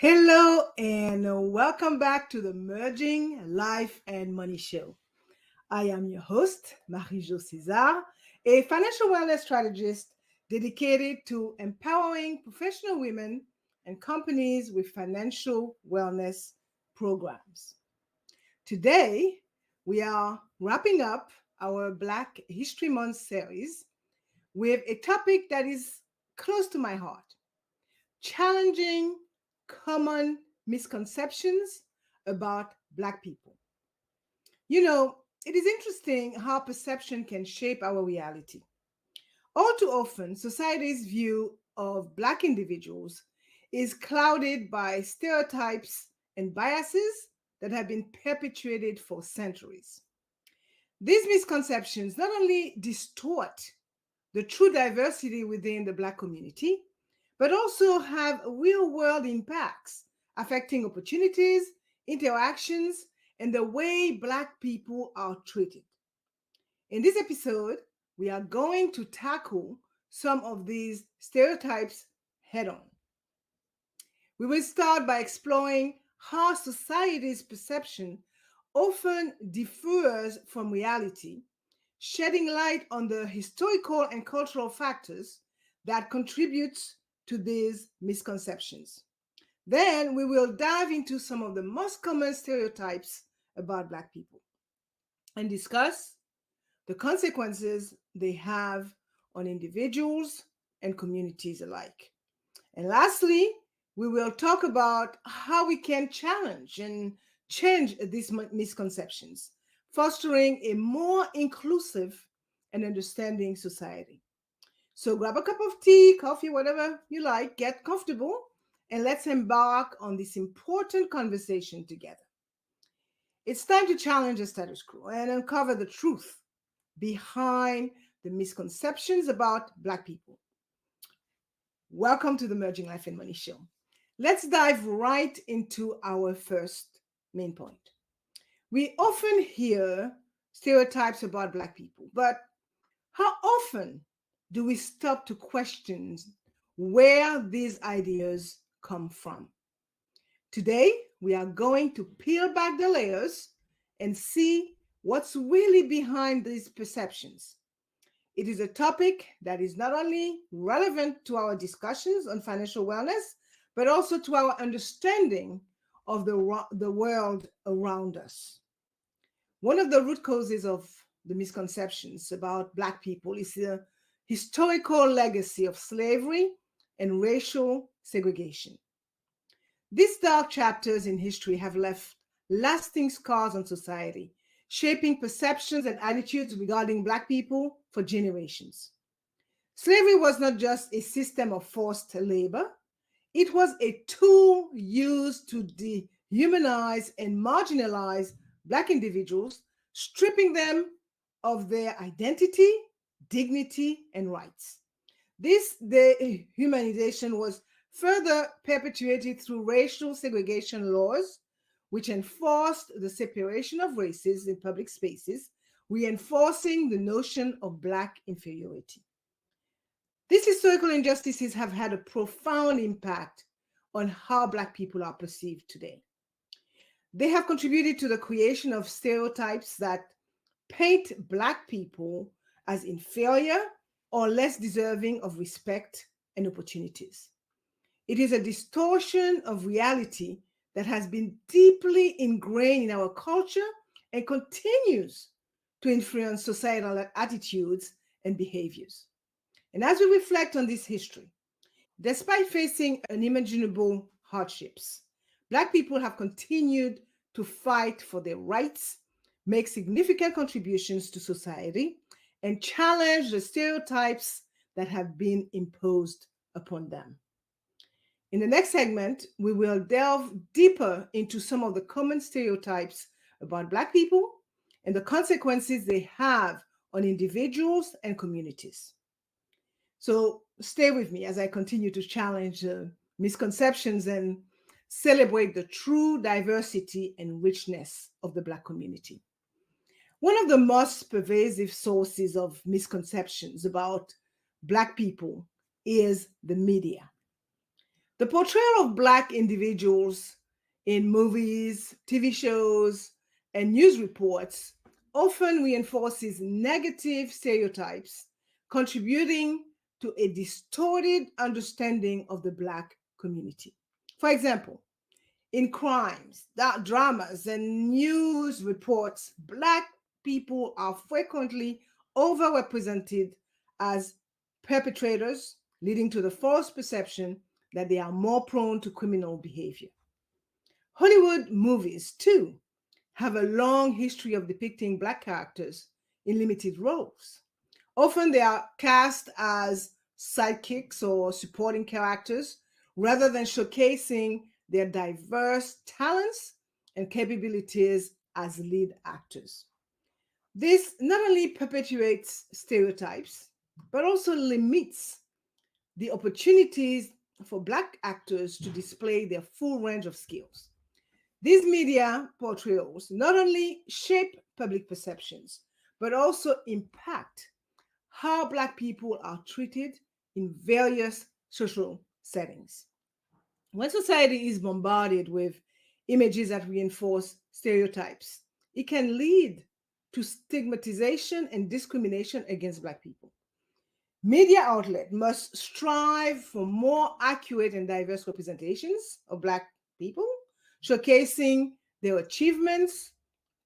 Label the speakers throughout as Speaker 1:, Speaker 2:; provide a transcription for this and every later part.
Speaker 1: Hello and welcome back to the Merging Life and Money Show. I am your host, Marie-Jo César, a financial wellness strategist dedicated to empowering professional women and companies with financial wellness programs. Today, we are wrapping up our Black History Month series with a topic that is close to my heart: challenging common misconceptions about Black people. It is interesting how perception can shape our reality. All too often, society's view of Black individuals is clouded by stereotypes and biases that have been perpetuated for centuries. These misconceptions not only distort the true diversity within the Black community, but also have real world impacts affecting opportunities, interactions, and the way Black people are treated. In this episode, we are going to tackle some of these stereotypes head on. We will start by exploring how society's perception often differs from reality, shedding light on the historical and cultural factors that contribute to these misconceptions. Then we will dive into some of the most common stereotypes about Black people and discuss the consequences they have on individuals and communities alike. And lastly, we will talk about how we can challenge and change these misconceptions, fostering a more inclusive and understanding society. So grab a cup of tea, coffee, whatever you like, get comfortable, and let's embark on this important conversation together. It's time to challenge the status quo and uncover the truth behind the misconceptions about Black people. Welcome to the Merging Life and Money Show. Let's dive right into our first main point. We often hear stereotypes about Black people, but how often do we stop to question where these ideas come from? Today, we are going to peel back the layers and see what's really behind these perceptions. It is a topic that is not only relevant to our discussions on financial wellness, but also to our understanding of the world around us. One of the root causes of the misconceptions about Black people is the historical legacy of slavery and racial segregation. These dark chapters in history have left lasting scars on society, shaping perceptions and attitudes regarding Black people for generations. Slavery was not just a system of forced labor, it was a tool used to dehumanize and marginalize Black individuals, stripping them of their identity, dignity, and rights. This dehumanization was further perpetuated through racial segregation laws, which enforced the separation of races in public spaces, reinforcing the notion of Black inferiority. These historical injustices have had a profound impact on how Black people are perceived today. They have contributed to the creation of stereotypes that paint Black people as inferior or less deserving of respect and opportunities. It is a distortion of reality that has been deeply ingrained in our culture and continues to influence societal attitudes and behaviors. And as we reflect on this history, despite facing unimaginable hardships, Black people have continued to fight for their rights, make significant contributions to society, and challenge the stereotypes that have been imposed upon them. In the next segment, we will delve deeper into some of the common stereotypes about Black people and the consequences they have on individuals and communities. So stay with me as I continue to challenge misconceptions and celebrate the true diversity and richness of the Black community. One of the most pervasive sources of misconceptions about Black people is the media. The portrayal of Black individuals in movies, TV shows, and news reports often reinforces negative stereotypes, contributing to a distorted understanding of the Black community. For example, in crimes, dramas, and news reports, Black people are frequently overrepresented as perpetrators, leading to the false perception that they are more prone to criminal behavior. Hollywood movies, too, have a long history of depicting Black characters in limited roles. Often they are cast as sidekicks or supporting characters rather than showcasing their diverse talents and capabilities as lead actors. This not only perpetuates stereotypes, but also limits the opportunities for Black actors to display their full range of skills. These media portrayals not only shape public perceptions, but also impact how Black people are treated in various social settings. When society is bombarded with images that reinforce stereotypes, it can lead to stigmatization and discrimination against Black people. Media outlets must strive for more accurate and diverse representations of Black people, showcasing their achievements,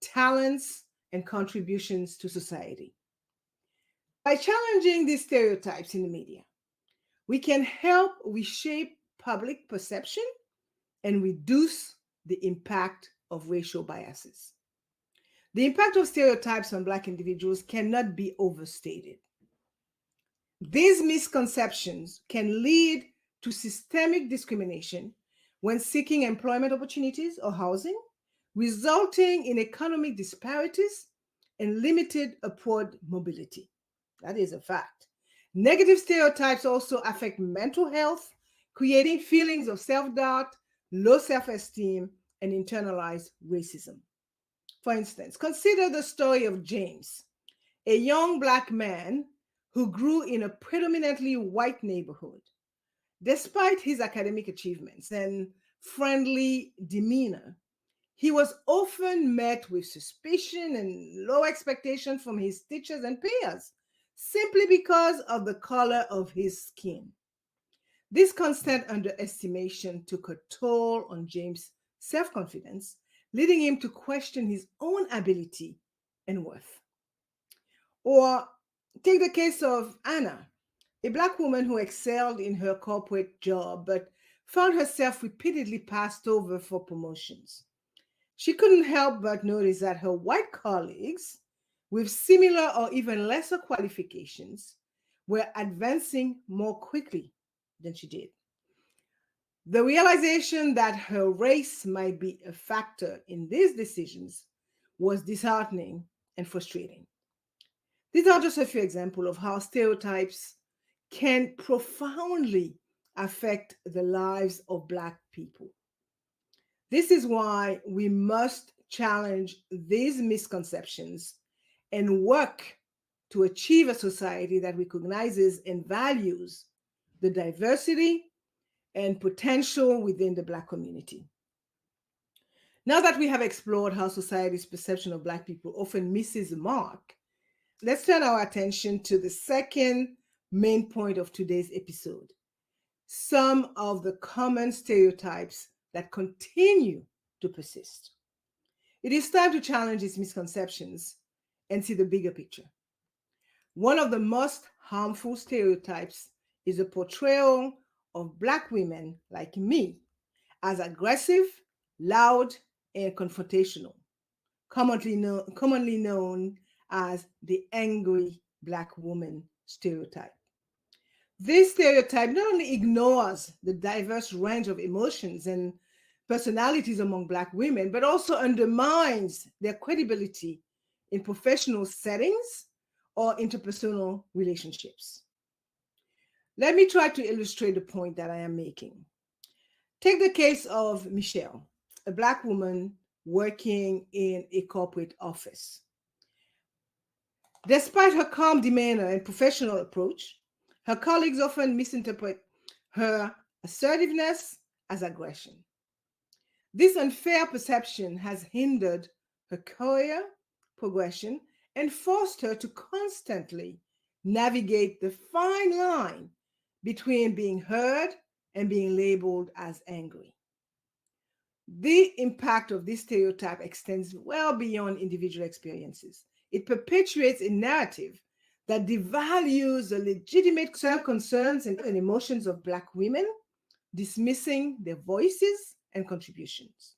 Speaker 1: talents, and contributions to society. By challenging these stereotypes in the media, we can help reshape public perception and reduce the impact of racial biases. The impact of stereotypes on Black individuals cannot be overstated. These misconceptions can lead to systemic discrimination when seeking employment opportunities or housing, resulting in economic disparities and limited upward mobility. That is a fact. Negative stereotypes also affect mental health, creating feelings of self doubt, low self esteem, and internalized racism. For instance, consider the story of James, a young Black man who grew in a predominantly white neighborhood. Despite his academic achievements and friendly demeanor, he was often met with suspicion and low expectation from his teachers and peers simply because of the color of his skin. This constant underestimation took a toll on James' self confidence, leading him to question his own ability and worth. Or take the case of Anna, a Black woman who excelled in her corporate job but found herself repeatedly passed over for promotions. She couldn't help but notice that her white colleagues with similar or even lesser qualifications were advancing more quickly than she did. The realization that her race might be a factor in these decisions was disheartening and frustrating. These are just a few examples of how stereotypes can profoundly affect the lives of Black people. This is why we must challenge these misconceptions and work to achieve a society that recognizes and values the diversity and potential within the Black community. Now that we have explored how society's perception of Black people often misses the mark, let's turn our attention to the second main point of today's episode: some of the common stereotypes that continue to persist. It is time to challenge these misconceptions and see the bigger picture. One of the most harmful stereotypes is the portrayal of Black women like me as aggressive, loud, and confrontational, commonly known as the angry Black woman stereotype. This stereotype not only ignores the diverse range of emotions and personalities among Black women, but also undermines their credibility in professional settings or interpersonal relationships. Let me try to illustrate the point that I am making. Take the case of Michelle, a Black woman working in a corporate office. Despite her calm demeanor and professional approach, her colleagues often misinterpret her assertiveness as aggression. This unfair perception has hindered her career progression and forced her to constantly navigate the fine line between being heard and being labeled as angry. The impact of this stereotype extends well beyond individual experiences. It perpetuates a narrative that devalues the legitimate concerns and emotions of Black women, dismissing their voices and contributions.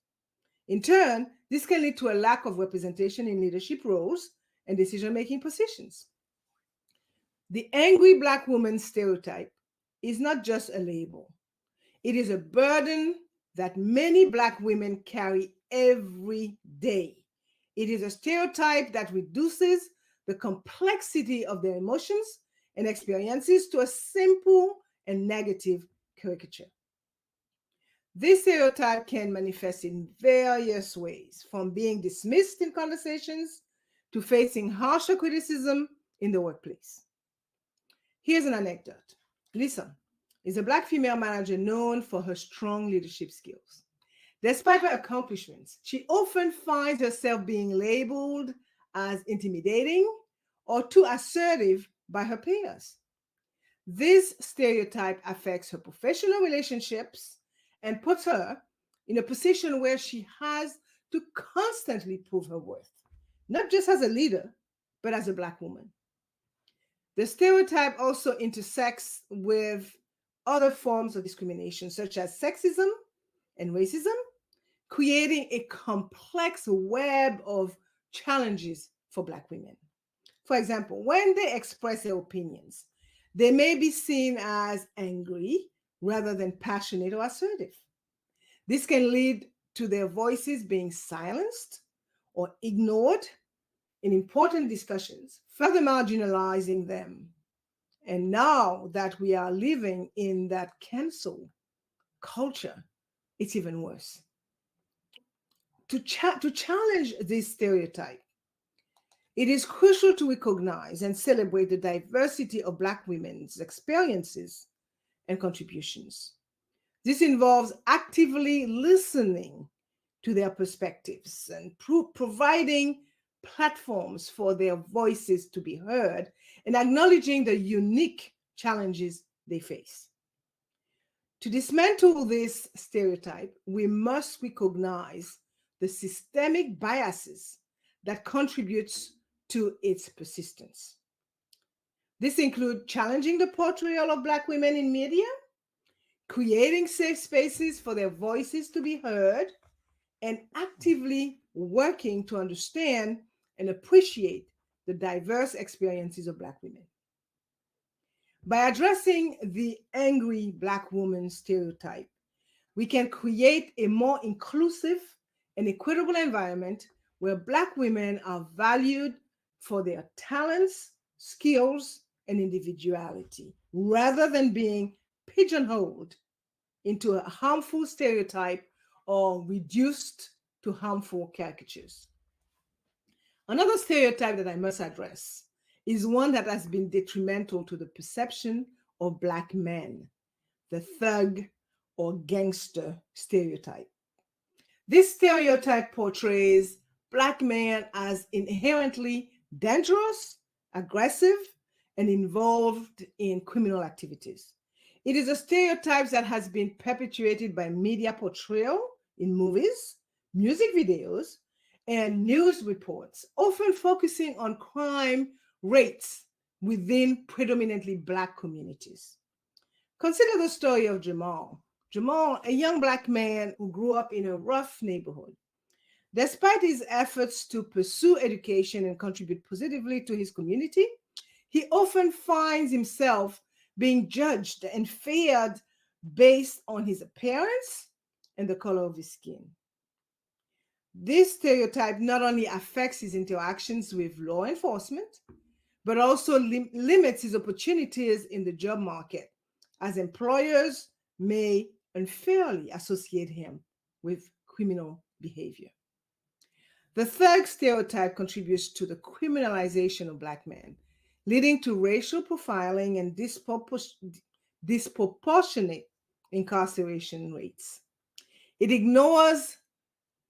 Speaker 1: In turn, this can lead to a lack of representation in leadership roles and decision-making positions. The angry Black woman stereotype is not just a label. It is a burden that many Black women carry every day. It is a stereotype that reduces the complexity of their emotions and experiences to a simple and negative caricature. This stereotype can manifest in various ways, from being dismissed in conversations to facing harsher criticism in the workplace. Here's an anecdote. Lisa is a Black female manager known for her strong leadership skills. Despite her accomplishments, she often finds herself being labeled as intimidating or too assertive by her peers. This stereotype affects her professional relationships and puts her in a position where she has to constantly prove her worth, not just as a leader, but as a Black woman. The stereotype also intersects with other forms of discrimination, such as sexism and racism, creating a complex web of challenges for Black women. For example, when they express their opinions, they may be seen as angry rather than passionate or assertive. This can lead to their voices being silenced or ignored in important discussions, further marginalizing them. And now that we are living in that cancel culture, it's even worse. To challenge this stereotype, it is crucial to recognize and celebrate the diversity of Black women's experiences and contributions. This involves actively listening to their perspectives and providing platforms for their voices to be heard and acknowledging the unique challenges they face. To dismantle this stereotype, we must recognize the systemic biases that contributes to its persistence. This includes challenging the portrayal of Black women in media, creating safe spaces for their voices to be heard, and actively working to understand and appreciate the diverse experiences of Black women. By addressing the angry Black woman stereotype, we can create a more inclusive and equitable environment where Black women are valued for their talents, skills, and individuality, rather than being pigeonholed into a harmful stereotype or reduced to harmful caricatures. Another stereotype that I must address is one that has been detrimental to the perception of Black men, the thug or gangster stereotype. This stereotype portrays Black men as inherently dangerous, aggressive, and involved in criminal activities. It is a stereotype that has been perpetuated by media portrayal in movies, music videos, and news reports, often focusing on crime rates within predominantly Black communities. Consider the story of Jamal. Jamal, a young Black man who grew up in a rough neighborhood. Despite his efforts to pursue education and contribute positively to his community, he often finds himself being judged and feared based on his appearance and the color of his skin. This stereotype not only affects his interactions with law enforcement, but also limits his opportunities in the job market, as employers may unfairly associate him with criminal behavior. The third stereotype contributes to the criminalization of Black men, leading to racial profiling and disproportionate incarceration rates. It ignores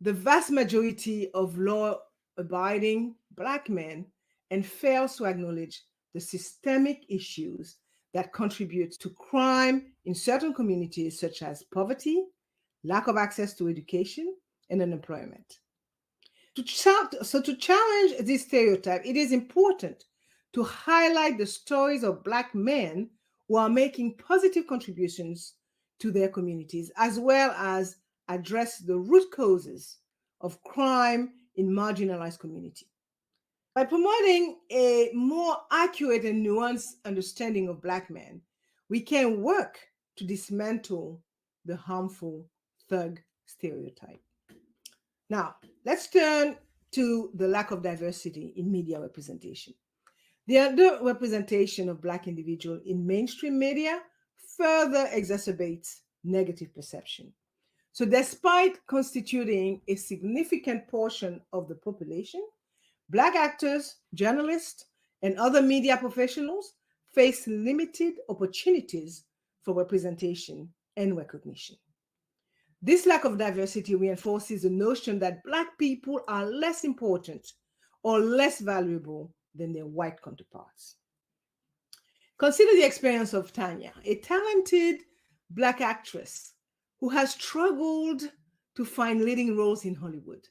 Speaker 1: the vast majority of law abiding Black men and fails to acknowledge the systemic issues that contribute to crime in certain communities, such as poverty, lack of access to education, and unemployment. To challenge this stereotype, it is important to highlight the stories of Black men who are making positive contributions to their communities, as well as address the root causes of crime in marginalized communities. By promoting a more accurate and nuanced understanding of Black men, we can work to dismantle the harmful thug stereotype. Now, let's turn to the lack of diversity in media representation. The underrepresentation of Black individuals in mainstream media further exacerbates negative perception. So, despite constituting a significant portion of the population, Black actors, journalists, and other media professionals face limited opportunities for representation and recognition. This lack of diversity reinforces the notion that Black people are less important or less valuable than their white counterparts. Consider the experience of Tanya, a talented Black actress who has struggled to find leading roles in Hollywood.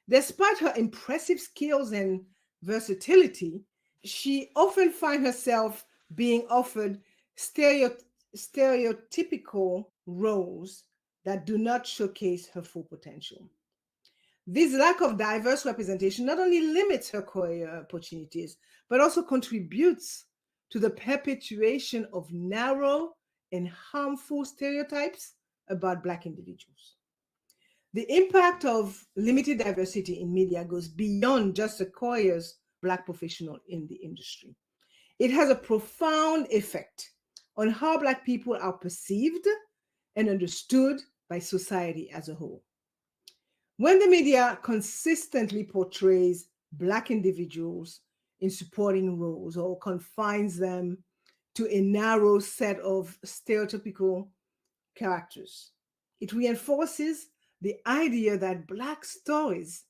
Speaker 1: Despite her impressive skills and versatility, she often finds herself being offered stereotypical roles that do not showcase her full potential. This lack of diverse representation not only limits her career opportunities, but also contributes to the perpetuation of narrow and harmful stereotypes about Black individuals. The impact of limited diversity in media goes beyond just the careers Black professionals in the industry. It has a profound effect on how Black people are perceived and understood by society as a whole. When the media consistently portrays Black individuals in supporting roles or confines them to a narrow set of stereotypical characters, it reinforces the idea that Black stories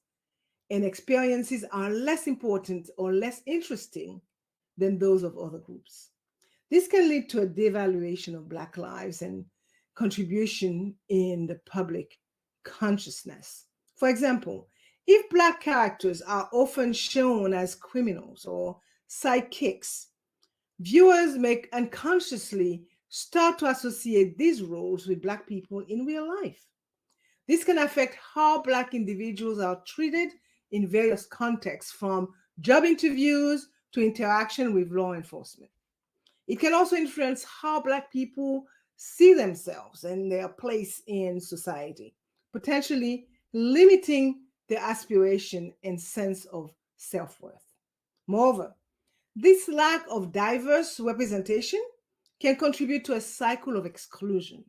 Speaker 1: and experiences are less important or less interesting than those of other groups. This can lead to a devaluation of Black lives and contribution in the public consciousness. For example, if Black characters are often shown as criminals or sidekicks, viewers may unconsciously start to associate these roles with Black people in real life. This can affect how Black individuals are treated in various contexts, from job interviews to interaction with law enforcement. It can also influence how Black people see themselves and their place in society, potentially limiting their aspiration and sense of self-worth. Moreover, this lack of diverse representation can contribute to a cycle of exclusion.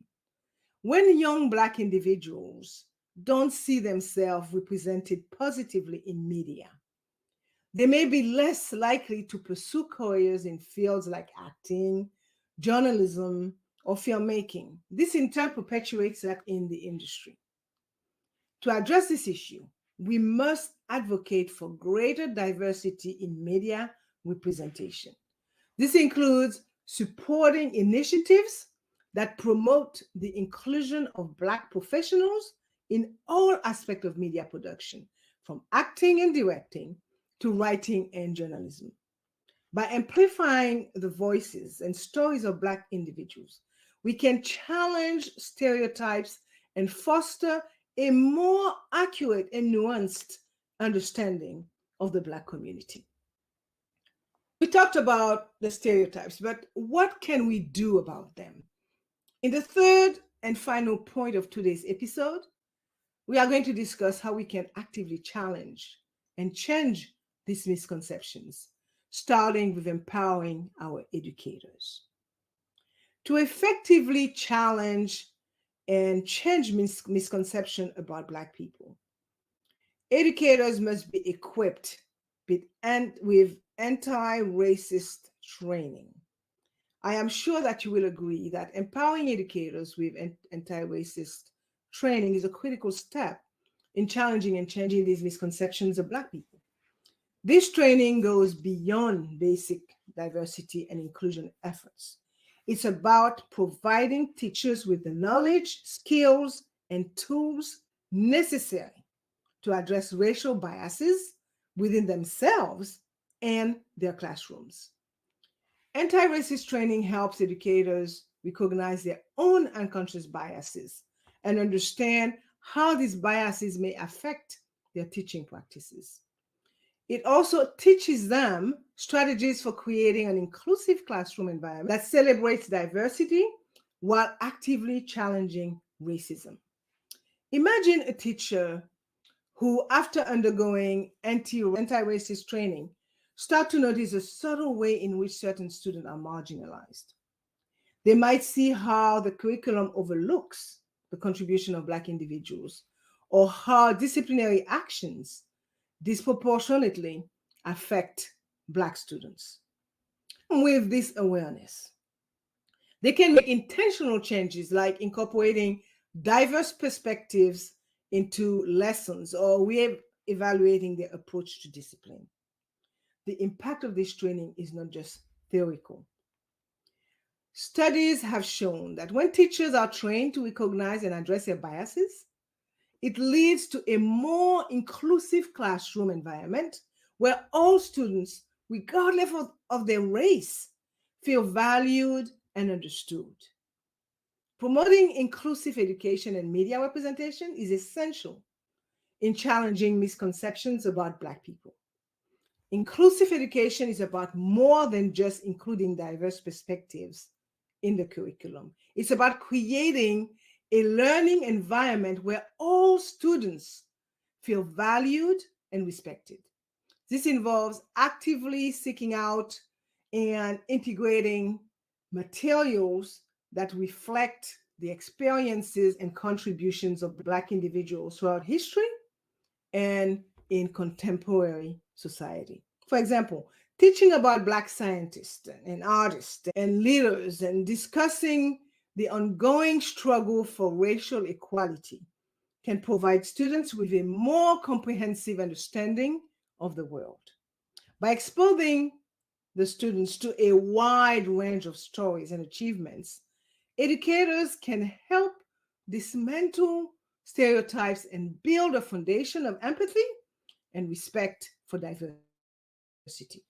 Speaker 1: When young Black individuals don't see themselves represented positively in media, they may be less likely to pursue careers in fields like acting, journalism, or filmmaking. This in turn perpetuates that in the industry. To address this issue, we must advocate for greater diversity in media representation. This includes supporting initiatives that promote the inclusion of Black professionals in all aspects of media production, from acting and directing to writing and journalism. By amplifying the voices and stories of Black individuals, we can challenge stereotypes and foster a more accurate and nuanced understanding of the Black community. We talked about the stereotypes, but what can we do about them? In the third and final point of today's episode, we are going to discuss how we can actively challenge and change these misconceptions, starting with empowering our educators. To effectively challenge and change misconception about Black people, educators must be equipped with anti-racist training. I am sure that you will agree that empowering educators with anti-racist training is a critical step in challenging and changing these misconceptions of Black people. This training goes beyond basic diversity and inclusion efforts. It's about providing teachers with the knowledge, skills, and tools necessary to address racial biases within themselves and their classrooms. Anti-racist training helps educators recognize their own unconscious biases and understand how these biases may affect their teaching practices. It also teaches them strategies for creating an inclusive classroom environment that celebrates diversity while actively challenging racism. Imagine a teacher who, after undergoing anti-racist training, start to notice a subtle way in which certain students are marginalized. They might see how the curriculum overlooks the contribution of Black individuals, or how disciplinary actions disproportionately affect Black students. With this awareness, they can make intentional changes like incorporating diverse perspectives into lessons or evaluating their approach to discipline. The impact of this training is not just theoretical. Studies have shown that when teachers are trained to recognize and address their biases, it leads to a more inclusive classroom environment where all students, regardless of their race, feel valued and understood. Promoting inclusive education and media representation is essential in challenging misconceptions about Black people. Inclusive education is about more than just including diverse perspectives in the curriculum. It's about creating a learning environment where all students feel valued and respected. This involves actively seeking out and integrating materials that reflect the experiences and contributions of Black individuals throughout history and in contemporary society. For example, teaching about Black scientists and artists and leaders and discussing the ongoing struggle for racial equality can provide students with a more comprehensive understanding of the world. By exposing the students to a wide range of stories and achievements, educators can help dismantle stereotypes and build a foundation of empathy and respect for diversity.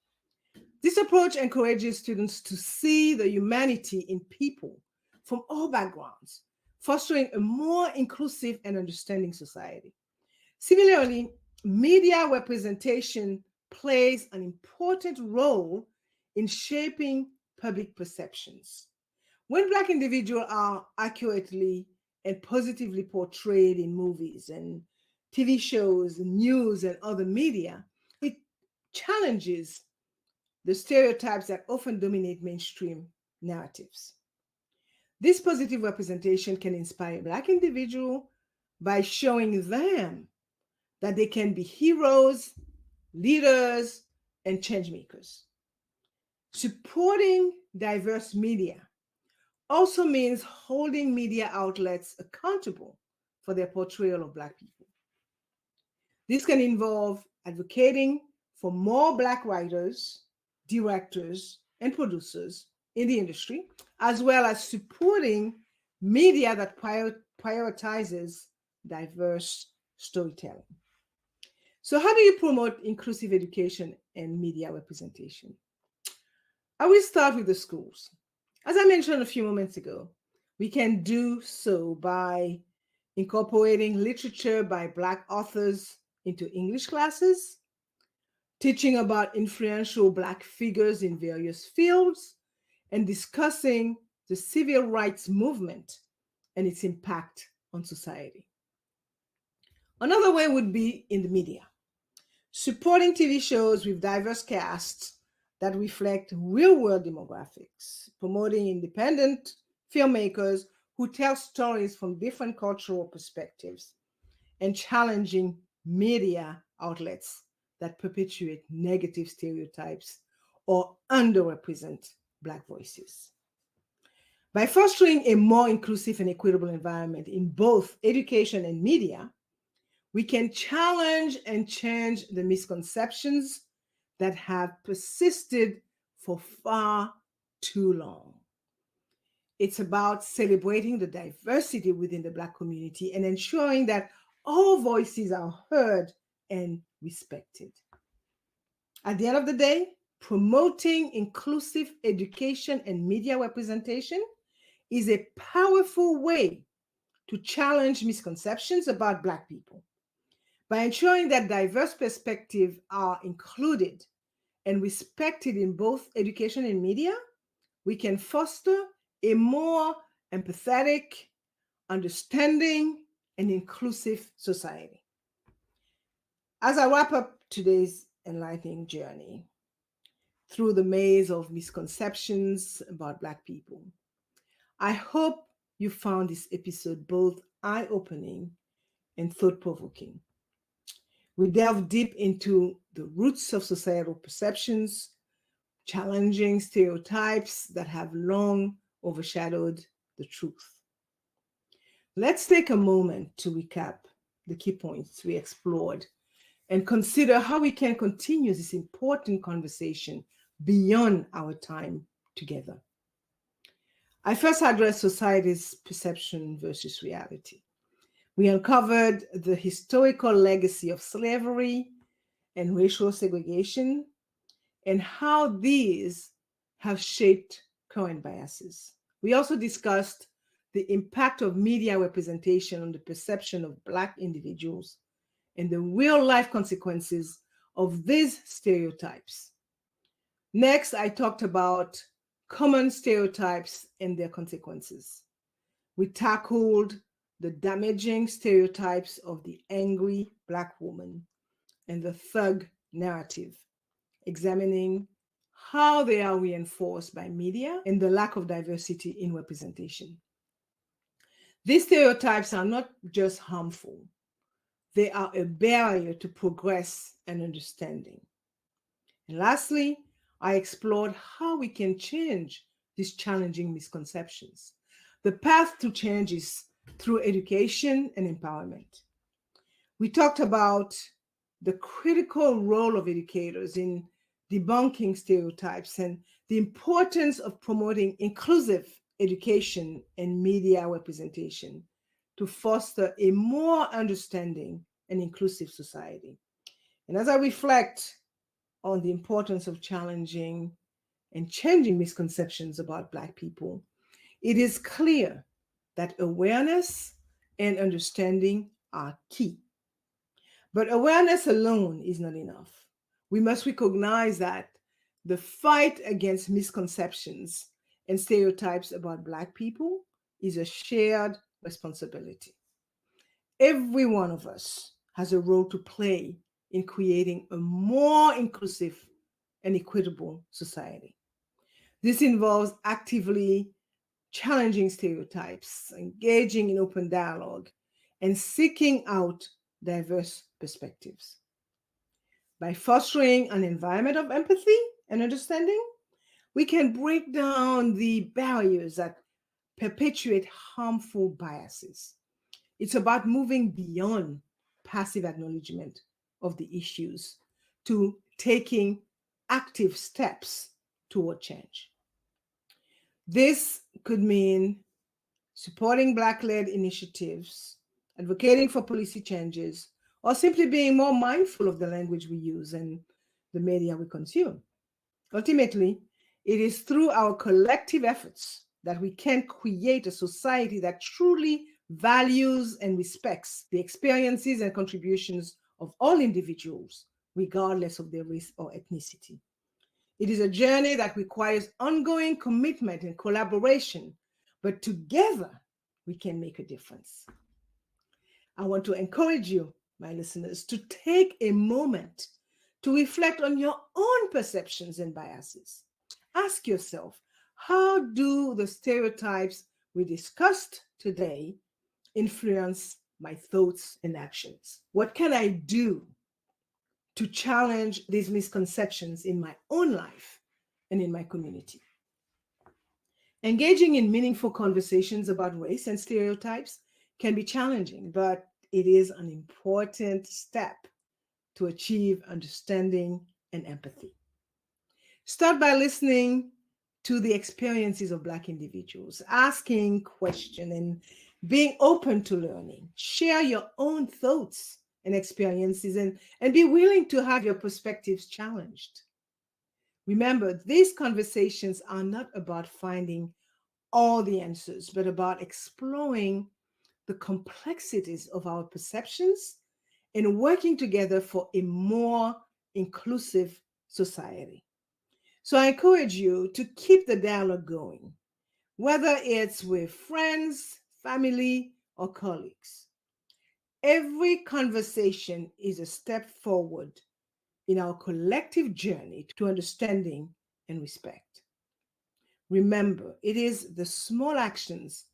Speaker 1: This approach encourages students to see the humanity in people from all backgrounds, fostering a more inclusive and understanding society. Similarly, media representation plays an important role in shaping public perceptions. When Black individuals are accurately and positively portrayed in movies and TV shows, news, and other media, it challenges the stereotypes that often dominate mainstream narratives. This positive representation can inspire Black individuals by showing them that they can be heroes, leaders, and change makers. Supporting diverse media also means holding media outlets accountable for their portrayal of Black people. This can involve advocating for more Black writers, directors, and producers in the industry, as well as supporting media that prioritizes diverse storytelling. So, how do you promote inclusive education and media representation? I will start with the schools. As I mentioned a few moments ago, we can do so by incorporating literature by Black authors into English classes, teaching about influential Black figures in various fields, and discussing the civil rights movement and its impact on society. Another way would be in the media, supporting TV shows with diverse casts that reflect real-world demographics, promoting independent filmmakers who tell stories from different cultural perspectives, and challenging media outlets that perpetuate negative stereotypes or underrepresent Black voices. By fostering a more inclusive and equitable environment in both education and media, we can challenge and change the misconceptions that have persisted for far too long. It's about celebrating the diversity within the Black community and ensuring that all voices are heard and respected. At the end of the day, promoting inclusive education and media representation is a powerful way to challenge misconceptions about Black people. By ensuring that diverse perspectives are included and respected in both education and media, we can foster a more empathetic, understanding, and inclusive society. As I wrap up today's enlightening journey through the maze of misconceptions about Black people, I hope you found this episode both eye-opening and thought-provoking. We delve deep into the roots of societal perceptions, challenging stereotypes that have long overshadowed the truth. Let's take a moment to recap the key points we explored and consider how we can continue this important conversation beyond our time together. I first addressed society's perception versus reality. We uncovered the historical legacy of slavery and racial segregation and how these have shaped current biases. We also discussed the impact of media representation on the perception of Black individuals and the real-life consequences of these stereotypes. Next, I talked about common stereotypes and their consequences. We tackled the damaging stereotypes of the angry Black woman and the thug narrative, examining how they are reinforced by media and the lack of diversity in representation. These stereotypes are not just harmful, they are a barrier to progress and understanding. And lastly, I explored how we can change these challenging misconceptions. The path to change is through education and empowerment. We talked about the critical role of educators in debunking stereotypes and the importance of promoting inclusive education and media representation to foster a more understanding and inclusive society. And as I reflect on the importance of challenging and changing misconceptions about Black people, it is clear that awareness and understanding are key. But awareness alone is not enough. We must recognize that the fight against misconceptions and stereotypes about Black people is a shared responsibility. Every one of us has a role to play in creating a more inclusive and equitable society. This involves actively challenging stereotypes, engaging in open dialogue, and seeking out diverse perspectives. By fostering an environment of empathy and understanding, we can break down the barriers that perpetuate harmful biases. It's about moving beyond passive acknowledgement of the issues to taking active steps toward change. This could mean supporting Black-led initiatives, advocating for policy changes, or simply being more mindful of the language we use and the media we consume. Ultimately, it is through our collective efforts that we can create a society that truly values and respects the experiences and contributions of all individuals, regardless of their race or ethnicity. It is a journey that requires ongoing commitment and collaboration, but together we can make a difference. I want to encourage you, my listeners, to take a moment to reflect on your own perceptions and biases. Ask yourself, how do the stereotypes we discussed today influence my thoughts and actions? What can I do to challenge these misconceptions in my own life and in my community? Engaging in meaningful conversations about race and stereotypes can be challenging, but it is an important step to achieve understanding and empathy. Start by listening to the experiences of Black individuals, asking questions, and being open to learning. Share your own thoughts and experiences, and be willing to have your perspectives challenged. Remember, these conversations are not about finding all the answers, but about exploring the complexities of our perceptions and working together for a more inclusive society. So I encourage you to keep the dialogue going, whether it's with friends, family, or colleagues. Every conversation is a step forward in our collective journey to understanding and respect. Remember, it is the small actions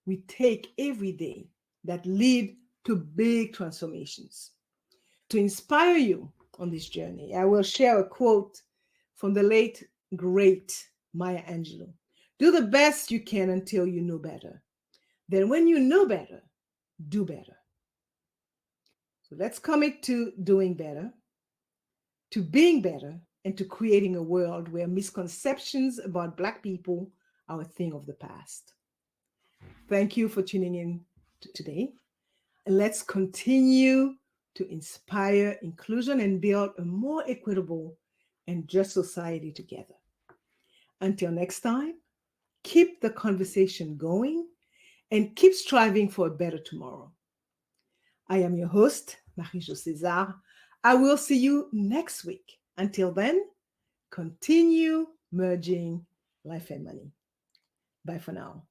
Speaker 1: we take every day that lead to big transformations. To inspire you on this journey, I will share a quote from the late, great Maya Angelou. Do the best you can until you know better. Then, when you know better, do better. So let's commit to doing better, to being better, and to creating a world where misconceptions about Black people are a thing of the past. Thank you for tuning in today. And let's continue to inspire inclusion and build a more equitable and just society together. Until next time, keep the conversation going and keep striving for a better tomorrow. I am your host, Marie-Jo César. I will see you next week. Until then, continue merging life and money. Bye for now.